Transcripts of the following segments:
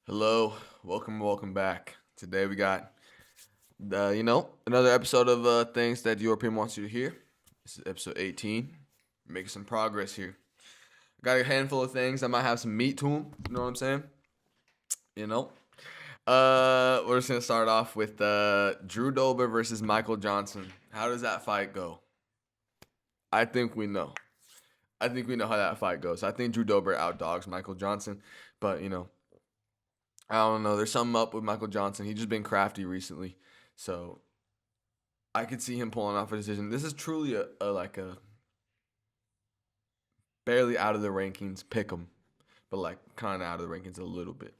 Hello, welcome back. Today we got another episode of things that DIORPIUM wants you to hear. This is episode 18. We're making some progress here. Got a handful of things that might have some meat to them. You know what I'm saying? You know. We're just gonna start off with Drew Dober versus Michael Johnson. How does that fight go? I think we know. I think we know how that fight goes. I think Drew Dober outdogs Michael Johnson, but I don't know. There's something up with Michael Johnson. He's just been crafty recently. So I could see him pulling off a decision. This is truly a barely out of the rankings pick 'em, but like kind of out of the rankings a little bit.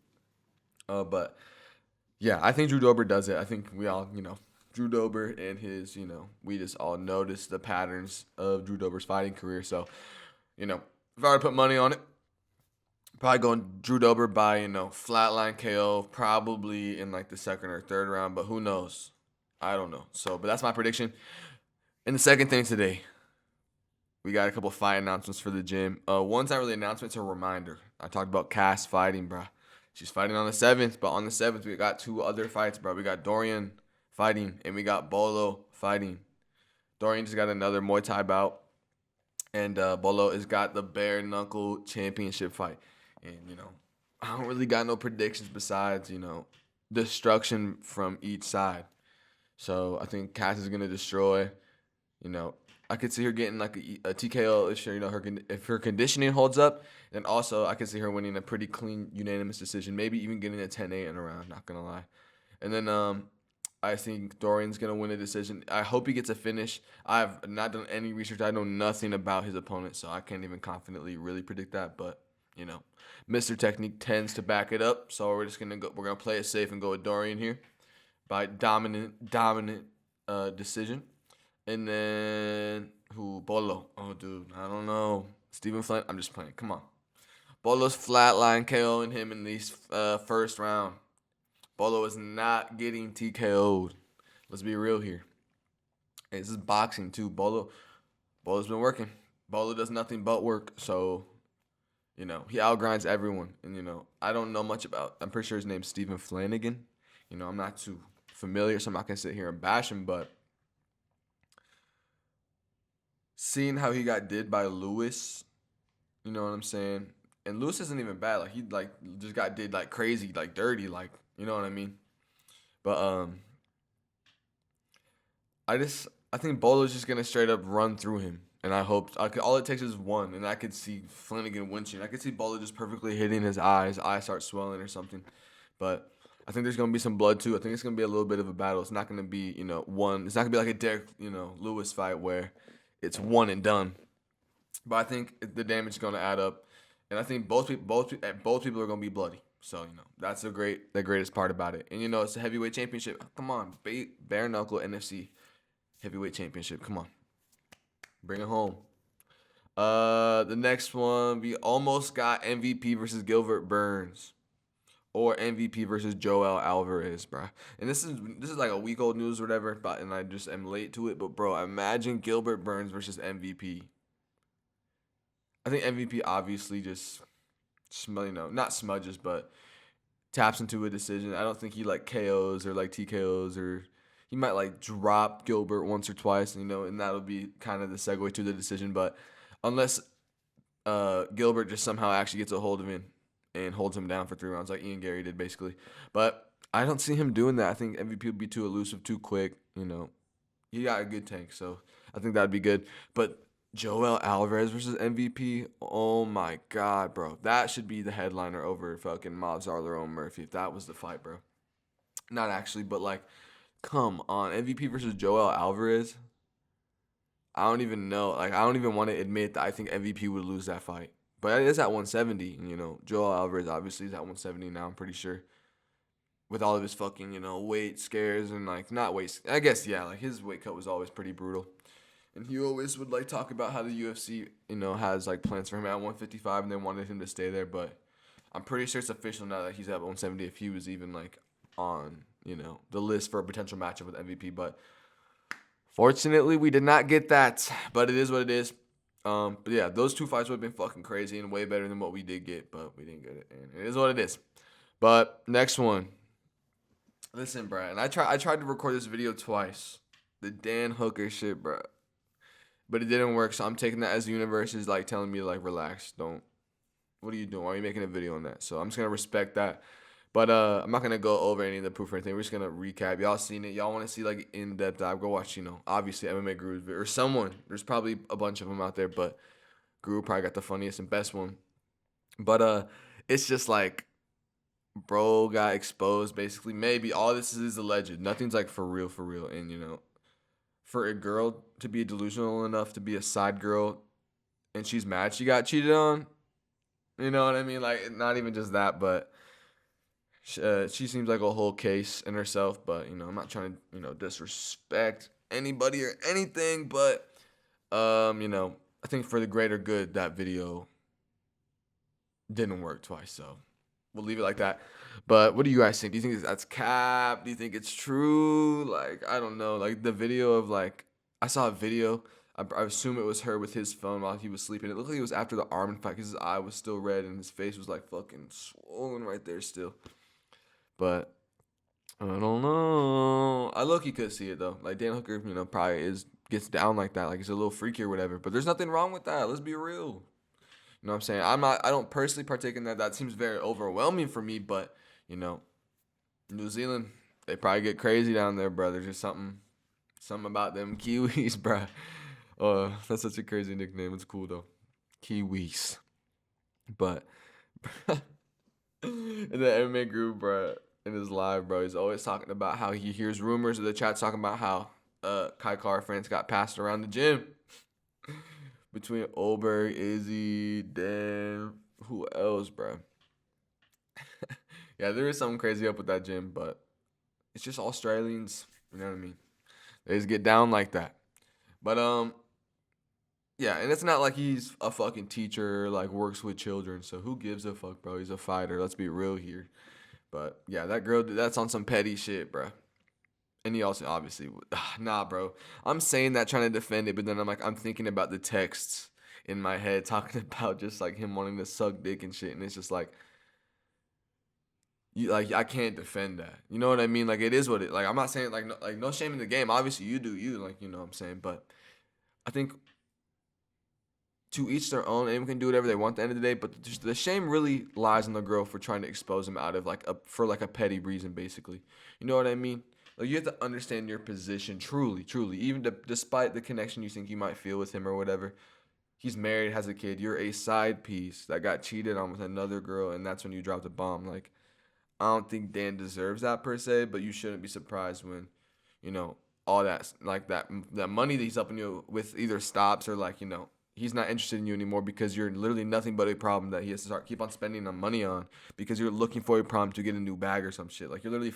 But yeah, I think Drew Dober does it. I think we all, Drew Dober and his, we just all noticed the patterns of Drew Dober's fighting career. So, if I were to put money on it, probably going Drew Dober by, flatline KO, probably in like the second or third round, but who knows? I don't know. So, but that's my prediction. And the second thing today, we got a couple fight announcements for the gym. One's not really an announcement, it's a reminder. I talked about Cass fighting, bro. She's fighting on the 7th, but on the 7th, we got two other fights, bro. We got Dorian fighting, and we got Bolo fighting. Dorian just got another Muay Thai bout, and Bolo has got the bare knuckle championship fight. And, I don't really got no predictions besides, destruction from each side. So I think Cass is going to destroy. I could see her getting like a TKO if her conditioning holds up. And also, I could see her winning a pretty clean, unanimous decision. Maybe even getting a 10-8 in a round, not going to lie. And then I think Dorian's going to win a decision. I hope he gets a finish. I've not done any research. I know nothing about his opponent, so I can't even confidently really predict that. But, Mr. Technique tends to back it up. So we're just going to go. We're going to play it safe and go with Dorian here by dominant decision. And then who? Bolo. Oh, dude, I don't know. Stephen Flynn. I'm just playing. Come on. Bolo's flatline KOing him in these first round. Bolo is not getting TKO'd. Let's be real here. Hey, this is boxing too. Bolo's been working. Bolo does nothing but work. So, he outgrinds everyone. And, I don't know much about. I'm pretty sure his name's Stephen Flanagan. I'm not too familiar, so I'm not gonna sit here and bash him, but seeing how he got did by Lewis, you know what I'm saying? And Lewis isn't even bad. Like he just got did like crazy, like dirty, like you know what I mean? But I think Bolo's just gonna straight up run through him. And all it takes is one, and I could see Flanagan winching. I could see Bolo just perfectly hitting his eyes start swelling or something. But I think there's gonna be some blood too. I think it's gonna be a little bit of a battle. It's not gonna be, one. It's not gonna be like a Derek, Lewis fight where it's one and done. But I think the damage is gonna add up, and I think both people are gonna be bloody. So that's the greatest part about it. And it's a heavyweight championship. Come on, bare knuckle NFC heavyweight championship. Come on, bring it home. The next one, we almost got MVP versus Gilbert Burns, or MVP versus Joel Alvarez, bro. And this is like a week old news or whatever, and I just am late to it. But bro, imagine Gilbert Burns versus MVP. I think MVP obviously just not smudges, but taps into a decision. I don't think he like KOs or like TKOs, or he might like drop Gilbert once or twice, and that'll be kind of the segue to the decision. But unless Gilbert just somehow actually gets a hold of him and holds him down for 3 rounds like Ian Gary did basically. But I don't see him doing that. I think MVP would be too elusive, too quick. He got a good tank, so I think that'd be good. But Joel Alvarez versus MVP, oh my God, bro. That should be the headliner over fucking Movsar or Murphy if that was the fight, bro. Not actually, but like, come on. MVP versus Joel Alvarez? I don't even know. Like, I don't even want to admit that I think MVP would lose that fight. But it is at 170. Joel Alvarez obviously is at 170 now, I'm pretty sure. With all of his fucking, weight scares and, like, not weight. I guess, yeah, like, his weight cut was always pretty brutal. And he always would, like, talk about how the UFC, has, like, plans for him at 155 and they wanted him to stay there. But I'm pretty sure it's official now that he's at 170 if he was even, like, on, the list for a potential matchup with MVP. But fortunately, we did not get that. But it is what it is. But yeah, those two fights would have been fucking crazy and way better than what we did get. But we didn't get it. And it is what it is. But next one. Listen, bro, and I tried to record this video twice. The Dan Hooker shit, bro. But it didn't work, so I'm taking that as the universe is like telling me to like relax. Don't. What are you doing? Why are you making a video on that? So I'm just gonna respect that. But I'm not gonna go over any of the proof or anything. We're just gonna recap. Y'all seen it. Y'all want to see like in depth dive? Go watch. Obviously MMA Guru's or someone. There's probably a bunch of them out there, but Guru probably got the funniest and best one. But it's just like bro got exposed basically. Maybe all this is alleged. Nothing's like for real. And for a girl to be delusional enough to be a side girl, and she's mad she got cheated on. You know what I mean? Like not even just that, but she seems like a whole case in herself. But I'm not trying to disrespect anybody or anything. But I think for the greater good, that video didn't work twice. So we'll leave it like that. But what do you guys think? Do you think that's cap? Do you think it's true? Like, I don't know. Like, the video of, like, I saw a video. I assume it was her with his phone while he was sleeping. It looked like it was after the Armin fight because his eye was still red and his face was, like, fucking swollen right there still. But I don't know. I look, he could see it, though. Like, Dan Hooker, probably gets down like that. Like, he's a little freaky or whatever. But there's nothing wrong with that. Let's be real. You know what I'm saying? I don't personally partake in that. That seems very overwhelming for me, but, New Zealand, they probably get crazy down there, bro. There's just something about them Kiwis, bro. That's such a crazy nickname. It's cool, though. Kiwis. But, in the MMA group, bro, in his live, bro, he's always talking about how he hears rumors of the chat talking about how Kai Car France got passed around the gym. Between Oberg, Izzy, Dan, who else, bro? Yeah, there is something crazy up with that gym, but it's just Australians. You know what I mean? They just get down like that. But yeah, and it's not like he's a fucking teacher, like works with children. So who gives a fuck, bro? He's a fighter. Let's be real here. But yeah, that girl, that's on some petty shit, bro. And he also obviously, nah, bro. I'm saying that trying to defend it, but then I'm thinking about the texts in my head talking about just like him wanting to suck dick and shit, and it's just like, I can't defend that. You know what I mean? Like it is what it. Like I'm not saying like no shame in the game. Obviously you do you, like you know what I'm saying. But I think to each their own. Anyone can do whatever they want at the end of the day. But the shame really lies on the girl for trying to expose him out of for a petty reason, basically. You know what I mean? Like you have to understand your position truly, even despite the connection you think you might feel with him or whatever. He's married, has a kid. You're a side piece that got cheated on with another girl, and that's when you dropped a bomb. Like, I don't think Dan deserves that per se, but you shouldn't be surprised when, all that that money that he's helping you with either stops or he's not interested in you anymore because you're literally nothing but a problem that he has to keep on spending money on because you're looking for a problem to get a new bag or some shit. Like you're literally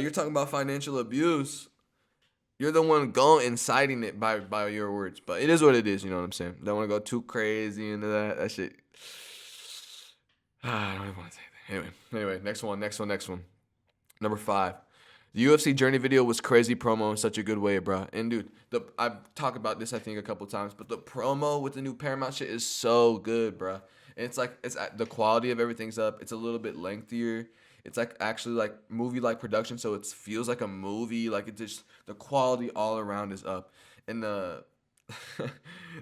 you're talking about financial abuse. You're the one inciting it by your words, but it is what it is. You know what I'm saying? Don't want to go too crazy into that. That shit. I don't even want to say that. Anyway, next one. Number 5. The UFC Journey video was crazy promo in such a good way, bro. And dude, I've talked about this I think a couple times, but the promo with the new Paramount shit is so good, bro. And it's the quality of everything's up. It's a little bit lengthier. It's actually movie production, so it feels like a movie. Like it just the quality all around is up. And the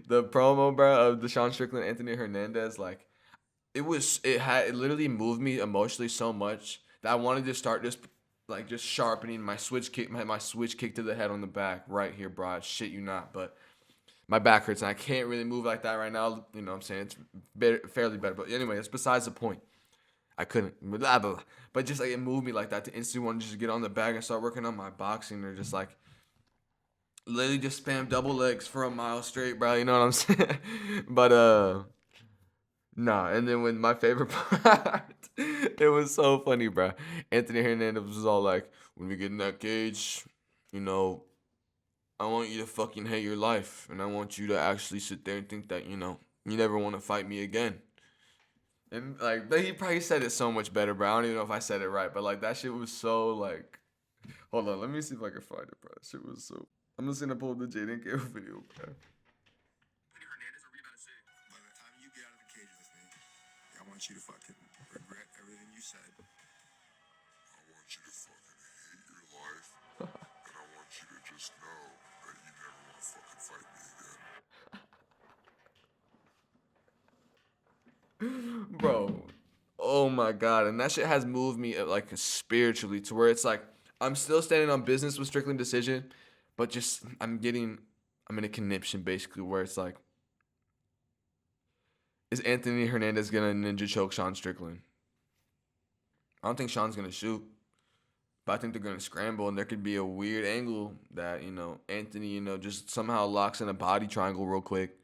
the promo, bro, of Deshaun Strickland, Anthony Hernandez, it literally moved me emotionally so much that I wanted to start just sharpening my switch kick, my switch kick to the head on the back right here, bro. I shit you not, but my back hurts and I can't really move like that right now. You know what I'm saying? It's fairly better, but anyway, that's besides the point. I couldn't, blah, blah, blah. But just it moved me like that to instantly want to just get on the bag and start working on my boxing or just literally just spam double legs for a mile straight, bro. You know what I'm saying? But nah, and then when my favorite part, it was so funny, bro. Anthony Hernandez was all like, when we get in that cage, I want you to fucking hate your life. And I want you to actually sit there and think that, you never want to fight me again. And, he probably said it so much better, bro. I don't even know if I said it right. But, that shit was so, hold on. Let me see if I can find it, bro. That shit was so... I'm just going to pull the Jaden Gale video, bro. I want you to fucking regret everything you said. you to fucking hate your life, and I want you to just know that you never want to fucking fight me again. Bro. Oh my god, and that shit has moved me like spiritually to where it's like I'm still standing on business with Strickland decision, but just I'm in a conniption basically where it's like, is Anthony Hernandez gonna ninja choke Sean Strickland? I don't think Sean's gonna shoot, but I think they're gonna scramble, and there could be a weird angle that Anthony just somehow locks in a body triangle real quick.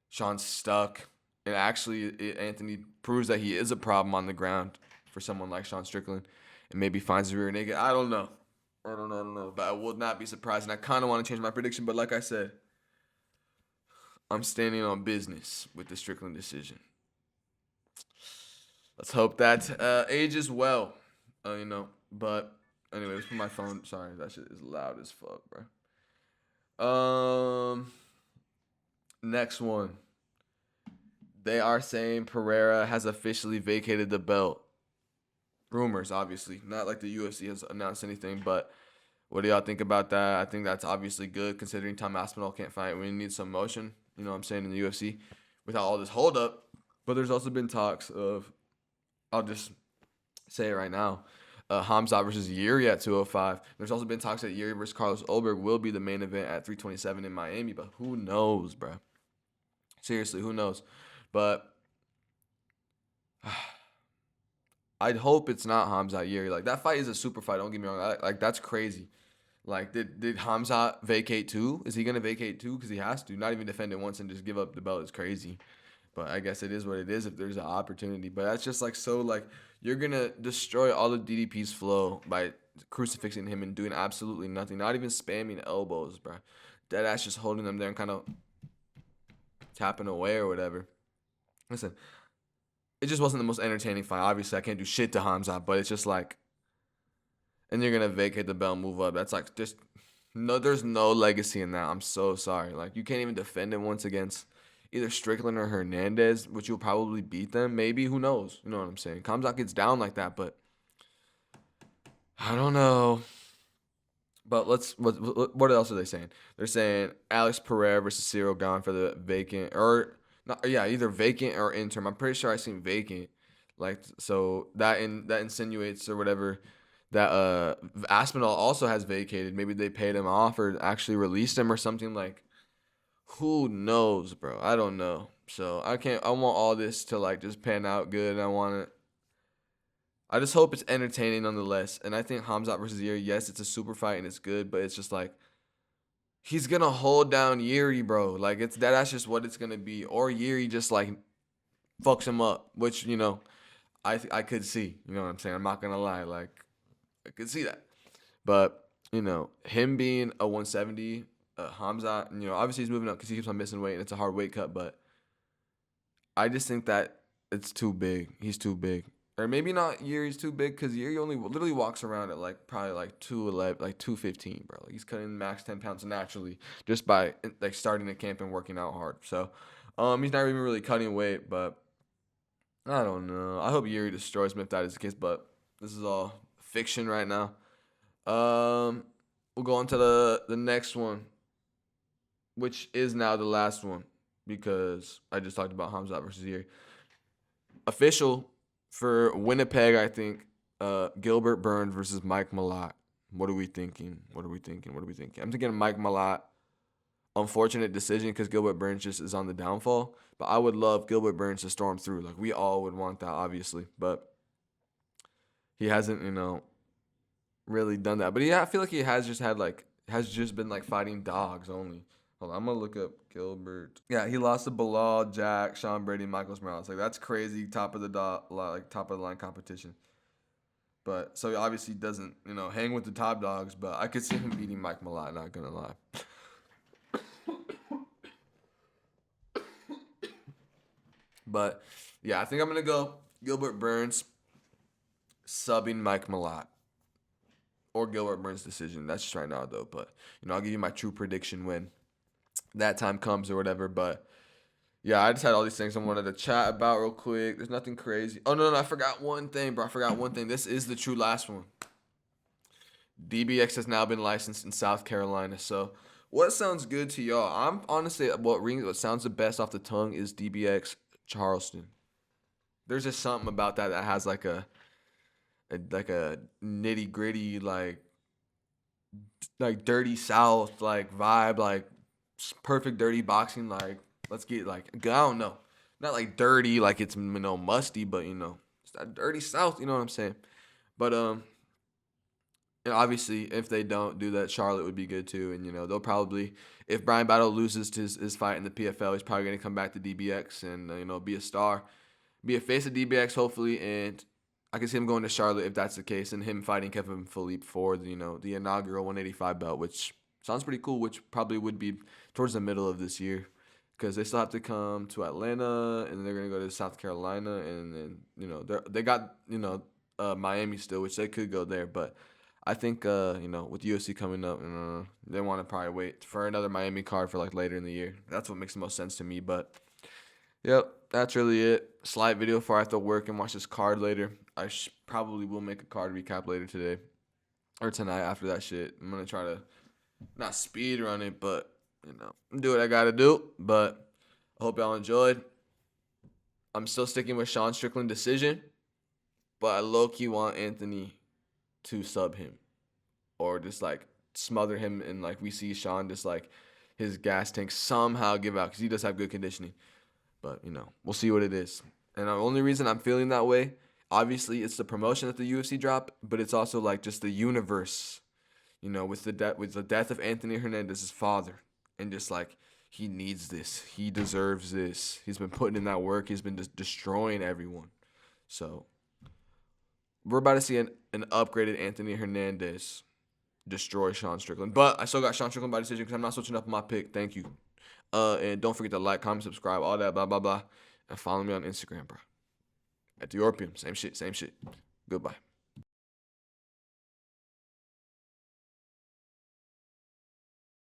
Sean's stuck, and actually Anthony proves that he is a problem on the ground for someone like Sean Strickland, and maybe finds the rear naked. I don't know. I don't know. But I would not be surprised, and I kind of want to change my prediction. But like I said, I'm standing on business with the Strickland decision. Let's hope that ages well. But anyway, let's put my phone. Sorry, that shit is loud as fuck, bro. Next one. They are saying Pereira has officially vacated the belt. Rumors, obviously. Not like the UFC has announced anything, but what do y'all think about that? I think that's obviously good considering Tom Aspinall can't fight. We need some motion, you know what I'm saying, in the UFC without all this holdup. But there's also been talks of, I'll just say it right now, KHAMZAT versus JIRI at 205. There's also been talks that JIRI versus Carlos Ulberg will be the main event at 327 in Miami, but who knows, bro? Seriously, who knows? But I'd hope it's not KHAMZAT JIRI. Like, that fight is a super fight, don't get me wrong. Like, that's crazy. Like, did KHAMZAT vacate too? Is he going to vacate too? Because he has to. Not even defend it once and just give up the belt is crazy. But I guess it is what it is if there's an opportunity. But that's just like so like you're going to destroy all of DDP's flow by crucifixing him and doing absolutely nothing. Not even spamming elbows, bro. Deadass just holding them there and kind of tapping away or whatever. Listen, it just wasn't the most entertaining fight. Obviously, I can't do shit to KHAMZAT, but it's just like, and you're going to vacate the belt, move up. That's like just, no, there's no legacy in that. I'm so sorry. Like, you can't even defend it once against either Strickland or Hernandez, which you'll probably beat them. Maybe, who knows? You know what I'm saying? KHAMZAT gets down like that, but I don't know. But what else are they saying? They're saying Alex Pereira versus Cyril Gane for the vacant or not, yeah, either vacant or interim. I'm pretty sure I seen vacant. Like, so that insinuates or whatever that Aspinall also has vacated. Maybe they paid him off or actually released him or something. Like, who knows, bro? I don't know. So I want all this to like just pan out good. I just hope it's entertaining nonetheless. And I think KHAMZAT versus JIRI, yes, it's a super fight and it's good, but it's just like he's gonna hold down JIRI, bro. Like that's just what it's gonna be. Or JIRI just like fucks him up, which I could see. You know what I'm saying? I'm not gonna lie, like I could see that. But him being a 170, KHAMZAT, obviously he's moving up because he keeps on missing weight and it's a hard weight cut. But I just think that it's too big. He's too big. Or maybe not JIRI's too big because JIRI only literally walks around at like probably like 211, like 215, bro. Like he's cutting max 10 pounds naturally just by like starting the camp and working out hard. So he's not even really cutting weight, but I don't know. I hope JIRI destroys him if that is the case, but this is all fiction right now. We'll go on to the next one, which is now the last one because I just talked about KHAMZAT versus JIRI. Official for Winnipeg, I think, Gilbert Burns versus Mike Malott. What are we thinking? I'm thinking Mike Malott. Unfortunate decision because Gilbert Burns just is on the downfall. But I would love Gilbert Burns to storm through. Like, we all would want that, obviously. But he hasn't, really done that. But I feel like he has just been, like, fighting dogs only. Hold on, I'm going to look up Gilbert. Yeah, he lost to Bilal, Jack, Sean Brady, Michael Morales. Like, that's crazy top of the line competition. But, so he obviously doesn't, hang with the top dogs. But I could see him beating Mike Malott, not going to lie. But, yeah, I think I'm going to go Gilbert Burns subbing Mike Malott. Or Gilbert Burns' decision. That's just right now, though. But, I'll give you my true prediction when that time comes or whatever. But, yeah, I just had all these things I wanted to chat about real quick. There's nothing crazy. Oh, no, I forgot one thing, bro. This is the true last one. DBX has now been licensed in South Carolina. So, what sounds good to y'all? I'm honestly what sounds the best off the tongue is DBX Charleston. There's just something about that has like a nitty gritty like dirty South like vibe, like perfect dirty boxing. Like let's get like I don't know, not like dirty like it's musty, but it's that dirty South. You know what I'm saying? But and obviously if they don't do that, Charlotte would be good too. And they'll probably, if Brian Battle loses his fight in the PFL, he's probably gonna come back to DBX and be a star, be a face of DBX hopefully. And I can see him going to Charlotte if that's the case, and him fighting Kevin Philippe for the inaugural 185 belt, which sounds pretty cool. Which probably would be towards the middle of this year, because they still have to come to Atlanta, and then they're gonna go to South Carolina, and then they got Miami still, which they could go there, but I think with UFC coming up, they want to probably wait for another Miami card for like later in the year. That's what makes the most sense to me, but. Yep, that's really it. Slight video before I have to work and watch this card later. I probably will make a card recap later today or tonight after that shit. I'm gonna try to not speed run it, but do what I gotta do. But I hope y'all enjoyed. I'm still sticking with Sean Strickland decision, but I low key want Anthony to sub him or just like smother him, and like we see Sean just like his gas tank somehow give out because he does have good conditioning. But, we'll see what it is. And the only reason I'm feeling that way, obviously, it's the promotion that the UFC dropped, but it's also like just the universe, with the death of Anthony Hernandez's father, and just like he needs this, he deserves this. He's been putting in that work. He's been just destroying everyone. So we're about to see an upgraded Anthony Hernandez destroy Sean Strickland. But I still got Sean Strickland by decision because I'm not switching up on my pick. Thank you. And don't forget to like, comment, subscribe, all that, blah, blah, blah. And follow me on Instagram, bro. At DIORPIUM. Same shit. Goodbye.